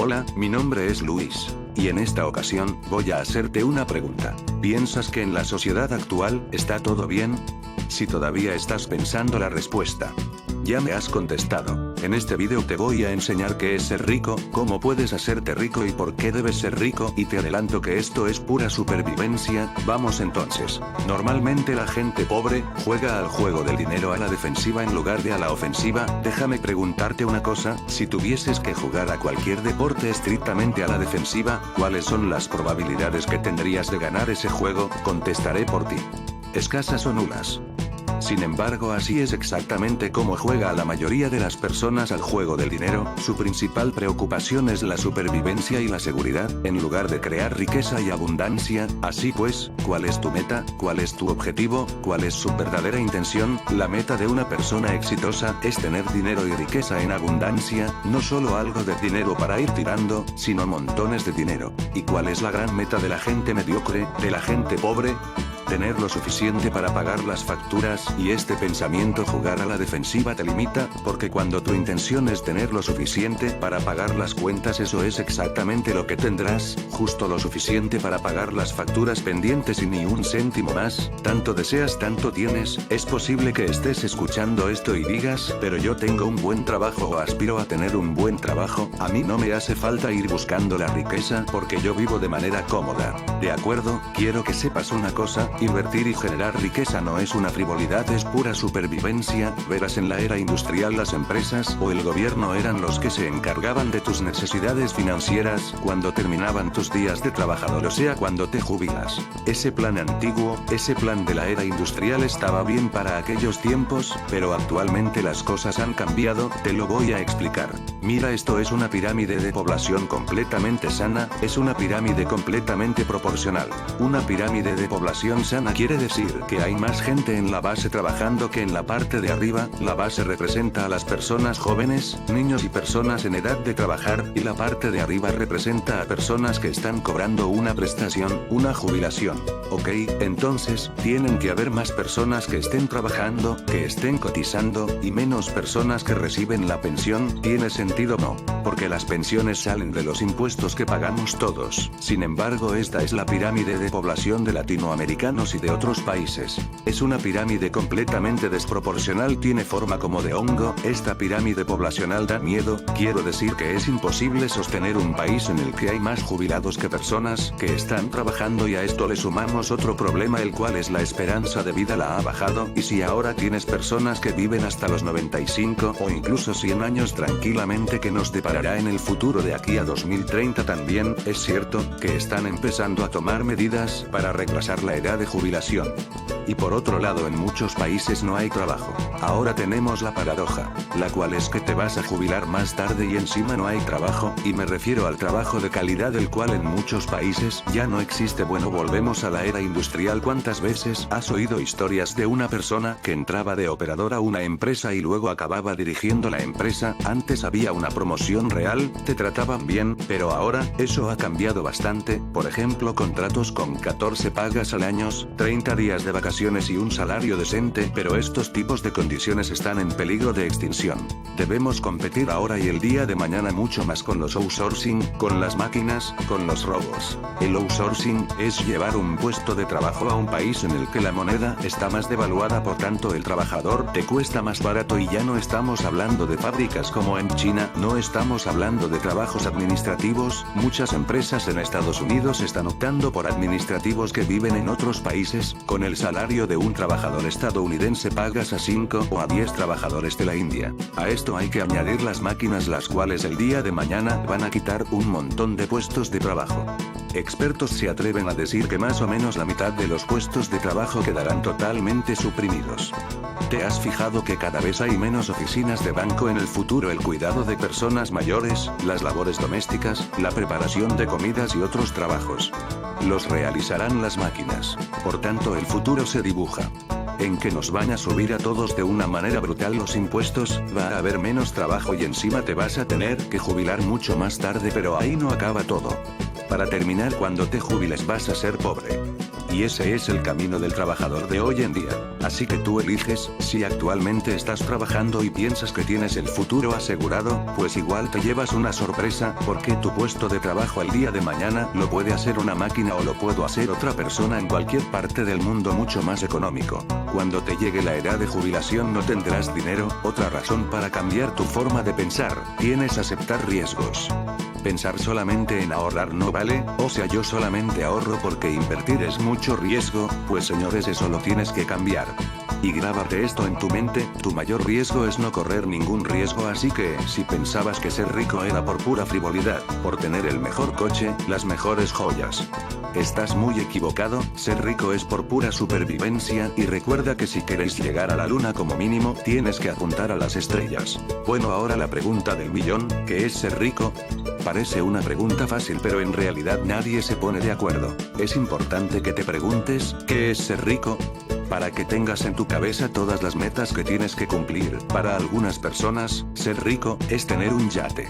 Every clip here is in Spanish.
Hola, mi nombre es Luis. Y en esta ocasión, voy a hacerte una pregunta. ¿Piensas que en la sociedad actual, está todo bien? Si todavía estás pensando la respuesta, ya me has contestado. En este video te voy a enseñar qué es ser rico, cómo puedes hacerte rico y por qué debes ser rico, y te adelanto que esto es pura supervivencia. Vamos entonces. Normalmente la gente pobre, juega al juego del dinero a la defensiva en lugar de a la ofensiva. Déjame preguntarte una cosa, si tuvieses que jugar a cualquier deporte estrictamente a la defensiva, ¿cuáles son las probabilidades que tendrías de ganar ese juego? Contestaré por ti. Escasas o nulas. Sin embargo, así es exactamente como juega la mayoría de las personas al juego del dinero. Su principal preocupación es la supervivencia y la seguridad, en lugar de crear riqueza y abundancia. Así pues, ¿cuál es tu meta? ¿Cuál es tu objetivo? ¿Cuál es su verdadera intención? La meta de una persona exitosa es tener dinero y riqueza en abundancia, no solo algo de dinero para ir tirando, sino montones de dinero. ¿Y cuál es la gran meta de la gente mediocre, de la gente pobre? Tener lo suficiente para pagar las facturas, y este pensamiento jugar a la defensiva te limita, porque cuando tu intención es tener lo suficiente para pagar las cuentas, eso es exactamente lo que tendrás, justo lo suficiente para pagar las facturas pendientes y ni un céntimo más. Tanto deseas, tanto tienes. Es posible que estés escuchando esto y digas, pero yo tengo un buen trabajo o aspiro a tener un buen trabajo, a mí no me hace falta ir buscando la riqueza porque yo vivo de manera cómoda. De acuerdo, quiero que sepas una cosa. Invertir y generar riqueza no es una frivolidad, es pura supervivencia. Verás, en la era industrial las empresas o el gobierno eran los que se encargaban de tus necesidades financieras cuando terminaban tus días de trabajador, o sea, cuando te jubilas. Ese plan antiguo, ese plan de la era industrial estaba bien para aquellos tiempos, pero actualmente las cosas han cambiado, te lo voy a explicar. Mira, esto es una pirámide de población completamente sana, es una pirámide completamente proporcional. Una pirámide de población sana quiere decir que hay más gente en la base trabajando que en la parte de arriba. La base representa a las personas jóvenes, niños y personas en edad de trabajar, y la parte de arriba representa a personas que están cobrando una prestación, una jubilación. Ok, entonces, tienen que haber más personas que estén trabajando, que estén cotizando, y menos personas que reciben la pensión. ¿Tiene sentido? No, porque las pensiones salen de los impuestos que pagamos todos. Sin embargo, esta es la pirámide de población de latinoamericanos y de otros países. Es una pirámide completamente desproporcional, tiene forma como de hongo. Esta pirámide poblacional da miedo, quiero decir que es imposible sostener un país en el que hay más jubilados que personas que están trabajando, y a esto le sumamos otro problema, el cual es la esperanza de vida la ha bajado, y si ahora tienes personas que viven hasta los 95 o incluso 100 años tranquilamente, ¿qué nos deparará en el futuro de aquí a 2030? También es cierto que están empezando a tomar medidas para retrasar la edad de jubilación. Y por otro lado, en muchos países no hay trabajo. Ahora tenemos la paradoja, la cual es que te vas a jubilar más tarde y encima no hay trabajo, y me refiero al trabajo de calidad, el cual en muchos países ya no existe. Bueno, volvemos a la era industrial. ¿Cuántas veces has oído historias de una persona que entraba de operador a una empresa y luego acababa dirigiendo la empresa? Antes había una promoción real, te trataban bien, pero ahora, eso ha cambiado bastante. Por ejemplo, contratos con 14 pagas al año, 30 días de vacaciones y un salario decente, pero estos tipos de condiciones están en peligro de extinción. Debemos competir ahora y el día de mañana mucho más con los outsourcing, con las máquinas, con los robots. El outsourcing es llevar un puesto de trabajo a un país en el que la moneda está más devaluada, por tanto el trabajador te cuesta más barato, y ya no estamos hablando de fábricas como en China, no estamos hablando de trabajos administrativos. Muchas empresas en Estados Unidos están optando por administrativos que viven en otros países. Con el salario de un trabajador estadounidense pagas a 5 o a 10 trabajadores de la India. A esto hay que añadir las máquinas, las cuales el día de mañana van a quitar un montón de puestos de trabajo. Expertos se atreven a decir que más o menos la mitad de los puestos de trabajo quedarán totalmente suprimidos. ¿Te has fijado que cada vez hay menos oficinas de banco en el futuro? El cuidado de personas mayores, las labores domésticas, la preparación de comidas y otros trabajos los realizarán las máquinas. Por tanto, el futuro se dibuja en que nos van a subir a todos de una manera brutal los impuestos, va a haber menos trabajo y encima te vas a tener que jubilar mucho más tarde. Pero ahí no acaba todo. Para terminar, cuando te jubiles vas a ser pobre. Y ese es el camino del trabajador de hoy en día. Así que tú eliges, si actualmente estás trabajando y piensas que tienes el futuro asegurado, pues igual te llevas una sorpresa, porque tu puesto de trabajo el día de mañana lo puede hacer una máquina o lo puedo hacer otra persona en cualquier parte del mundo mucho más económico. Cuando te llegue la edad de jubilación no tendrás dinero, otra razón para cambiar tu forma de pensar, tienes aceptar riesgos. Pensar solamente en ahorrar no vale, o sea yo solamente ahorro porque invertir es mucho riesgo, pues señores eso lo tienes que cambiar. Y grábate esto en tu mente, tu mayor riesgo es no correr ningún riesgo, así que, si pensabas que ser rico era por pura frivolidad, por tener el mejor coche, las mejores joyas, estás muy equivocado, ser rico es por pura supervivencia, y recuerda que si queréis llegar a la luna como mínimo, tienes que apuntar a las estrellas. Bueno, ahora la pregunta del millón, ¿qué es ser rico? Parece una pregunta fácil, pero en realidad nadie se pone de acuerdo. Es importante que te preguntes, ¿qué es ser rico? Para que tengas en tu cabeza todas las metas que tienes que cumplir. Para algunas personas, ser rico es tener un yate,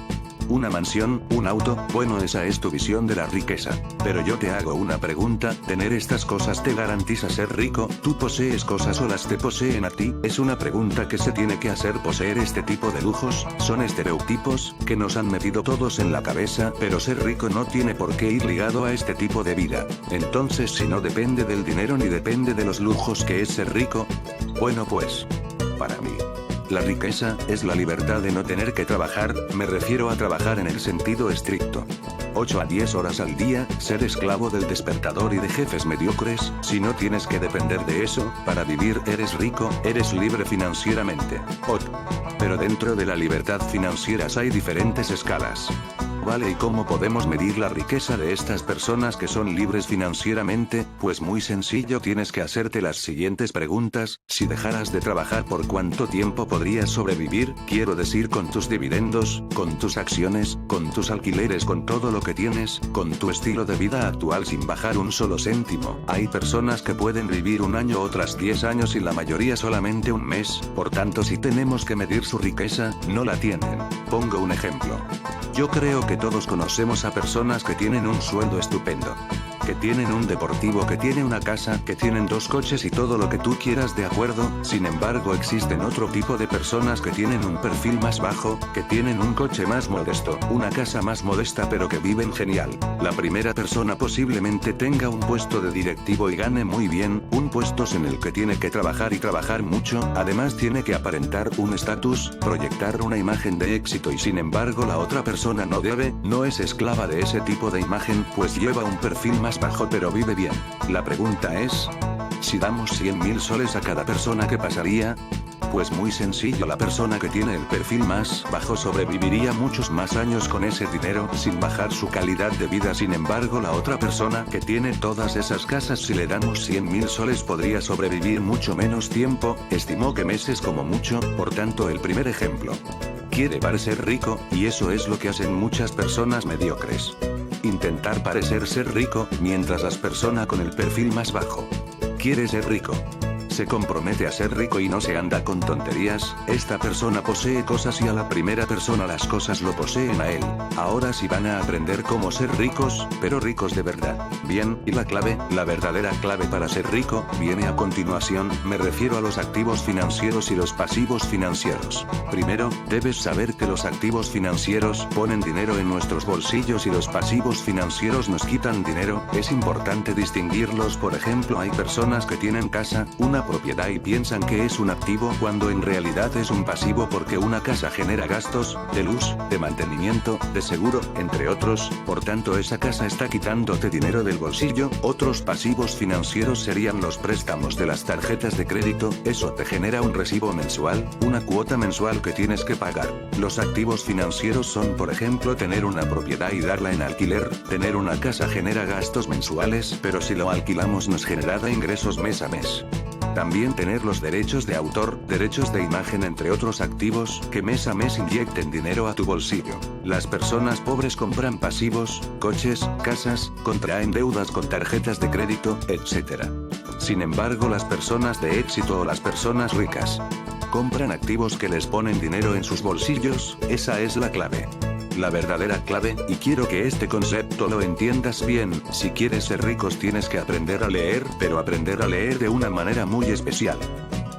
una mansión, un auto. Bueno, esa es tu visión de la riqueza. Pero yo te hago una pregunta, ¿tener estas cosas te garantiza ser rico? ¿Tú posees cosas o las te poseen a ti? Es una pregunta que se tiene que hacer. ¿Poseer este tipo de lujos? Son estereotipos que nos han metido todos en la cabeza, pero ser rico no tiene por qué ir ligado a este tipo de vida. Entonces, si no depende del dinero ni depende de los lujos, ¿qué es ser rico? Bueno, pues, para mí, la riqueza es la libertad de no tener que trabajar, me refiero a trabajar en el sentido estricto. 8 a 10 horas al día, ser esclavo del despertador y de jefes mediocres. Si no tienes que depender de eso, para vivir eres rico, eres libre financieramente. Pero dentro de la libertad financiera hay diferentes escalas. Vale, ¿y cómo podemos medir la riqueza de estas personas que son libres financieramente? Pues muy sencillo, tienes que hacerte las siguientes preguntas. Si dejaras de trabajar, ¿por cuánto tiempo podrías sobrevivir? Quiero decir, con tus dividendos, con tus acciones, con tus alquileres, con todo lo que tienes, con tu estilo de vida actual sin bajar un solo céntimo. Hay personas que pueden vivir un año, otras 10 años y la mayoría solamente un mes. Por tanto, si tenemos que medir su riqueza, no la tienen. Pongo un ejemplo. Yo creo que todos conocemos a personas que tienen un sueldo estupendo, que tienen un deportivo, que tienen una casa, que tienen 2 coches y todo lo que tú quieras, de acuerdo. Sin embargo, existen otro tipo de personas que tienen un perfil más bajo, que tienen un coche más modesto, una casa más modesta, pero que viven genial. La primera persona posiblemente tenga un puesto de directivo y gane muy bien, un puesto en el que tiene que trabajar y trabajar mucho, además tiene que aparentar un estatus, proyectar una imagen de éxito, y sin embargo la otra persona no debe, no es esclava de ese tipo de imagen, pues lleva un perfil más bajo pero vive bien. La pregunta es, si damos 100.000 soles a cada persona, ¿qué pasaría? Pues muy sencillo, la persona que tiene el perfil más bajo sobreviviría muchos más años con ese dinero sin bajar su calidad de vida. Sin embargo, la otra persona que tiene todas esas casas, si le damos 100.000 soles podría sobrevivir mucho menos tiempo, estimó que meses como mucho. Por tanto, el primer ejemplo quiere parecer rico, y eso es lo que hacen muchas personas mediocres. Intentar parecer ser rico, mientras la persona con el perfil más bajo quiere ser rico, se compromete a ser rico y no se anda con tonterías. Esta persona posee cosas y a la primera persona las cosas lo poseen a él. Ahora sí van a aprender cómo ser ricos, pero ricos de verdad. Bien, y la clave, la verdadera clave para ser rico, viene a continuación. Me refiero a los activos financieros y los pasivos financieros. Primero, debes saber que los activos financieros ponen dinero en nuestros bolsillos y los pasivos financieros nos quitan dinero. Es importante distinguirlos. Por ejemplo, hay personas que tienen casa, una propiedad, y piensan que es un activo cuando en realidad es un pasivo, porque una casa genera gastos de luz, de mantenimiento, de seguro, entre otros. Por tanto, esa casa está quitándote dinero del bolsillo. Otros pasivos financieros serían los préstamos de las tarjetas de crédito. Eso te genera un recibo mensual, una cuota mensual que tienes que pagar. Los activos financieros son, por ejemplo, tener una propiedad y darla en alquiler. Tener una casa genera gastos mensuales, pero si lo alquilamos nos generará ingresos mes a mes. También tener los derechos de autor, derechos de imagen, entre otros activos, que mes a mes inyecten dinero a tu bolsillo. Las personas pobres compran pasivos, coches, casas, contraen deudas con tarjetas de crédito, etc. Sin embargo, las personas de éxito o las personas ricas compran activos que les ponen dinero en sus bolsillos. Esa es la clave. la verdadera clave, y quiero que este concepto lo entiendas bien. Si quieres ser ricos tienes que aprender a leer, pero aprender a leer de una manera muy especial.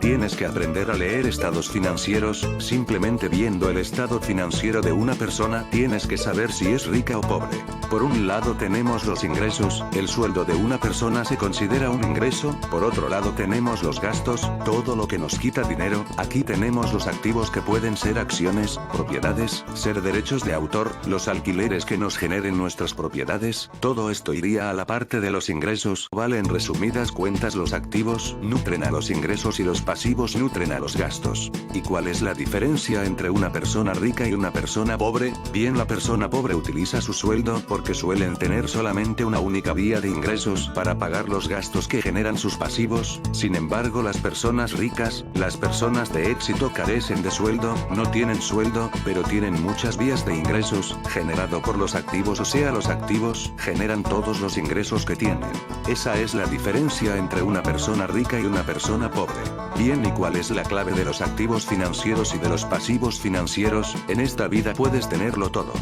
Tienes que aprender a leer estados financieros. Simplemente viendo el estado financiero de una persona, tienes que saber si es rica o pobre. Por un lado tenemos los ingresos, el sueldo de una persona se considera un ingreso. Por otro lado tenemos los gastos, todo lo que nos quita dinero. Aquí tenemos los activos que pueden ser acciones, propiedades, ser derechos de autor, los alquileres que nos generen nuestras propiedades. Todo esto iría a la parte de los ingresos. Vale, en resumidas cuentas, los activos nutren a los ingresos y los pasivos nutren a los gastos. ¿Y cuál es la diferencia entre una persona rica y una persona pobre? Bien, la persona pobre utiliza su sueldo porque suelen tener solamente una única vía de ingresos para pagar los gastos que generan sus pasivos. Sin embargo, las personas ricas, las personas de éxito, carecen de sueldo, no tienen sueldo, pero tienen muchas vías de ingresos, generado por los activos, o sea, los activos generan todos los ingresos que tienen. Esa es la diferencia entre una persona rica y una persona pobre. Bien, ¿y cuál es la clave de los activos financieros y de los pasivos financieros? En esta vida puedes tenerlo todo.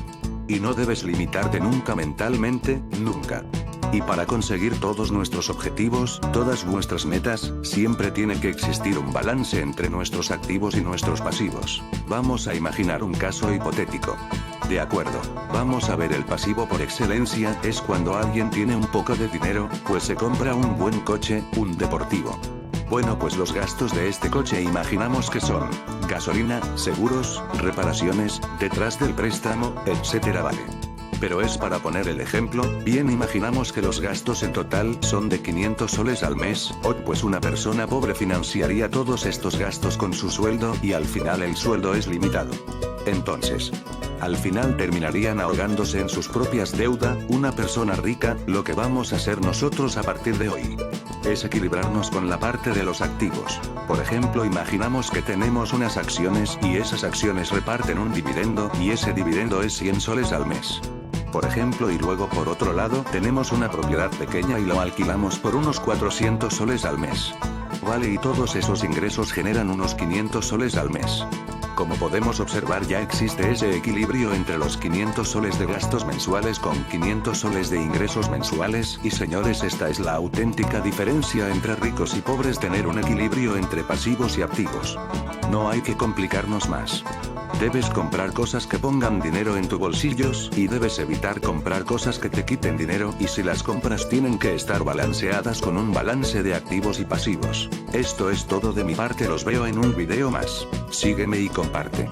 Y no debes limitarte nunca mentalmente, nunca. Y para conseguir todos nuestros objetivos, todas nuestras metas, siempre tiene que existir un balance entre nuestros activos y nuestros pasivos. Vamos a imaginar un caso hipotético. De acuerdo, vamos a ver el pasivo por excelencia, es cuando alguien tiene un poco de dinero, pues se compra un buen coche, un deportivo. Bueno, pues los gastos de este coche imaginamos que son gasolina, seguros, reparaciones, detrás del préstamo, etc. Vale. Pero es para poner el ejemplo. Bien, imaginamos que los gastos en total son de 500 soles al mes, o pues una persona pobre financiaría todos estos gastos con su sueldo, y al final el sueldo es limitado. Entonces, al final terminarían ahogándose en sus propias deudas. Una persona rica, lo que vamos a hacer nosotros a partir de hoy es equilibrarnos con la parte de los activos. Por ejemplo, imaginamos que tenemos unas acciones y esas acciones reparten un dividendo, y ese dividendo es 100 soles al mes. Por ejemplo, y luego por otro lado tenemos una propiedad pequeña y lo alquilamos por unos 400 soles al mes. Vale, y todos esos ingresos generan unos 500 soles al mes. Como podemos observar, ya existe ese equilibrio entre los 500 soles de gastos mensuales con 500 soles de ingresos mensuales, y señores, esta es la auténtica diferencia entre ricos y pobres, tener un equilibrio entre pasivos y activos. No hay que complicarnos más. Debes comprar cosas que pongan dinero en tus bolsillos, y debes evitar comprar cosas que te quiten dinero, y si las compras tienen que estar balanceadas con un balance de activos y pasivos. Esto es todo de mi parte, los veo en un video más. Sígueme y comparte.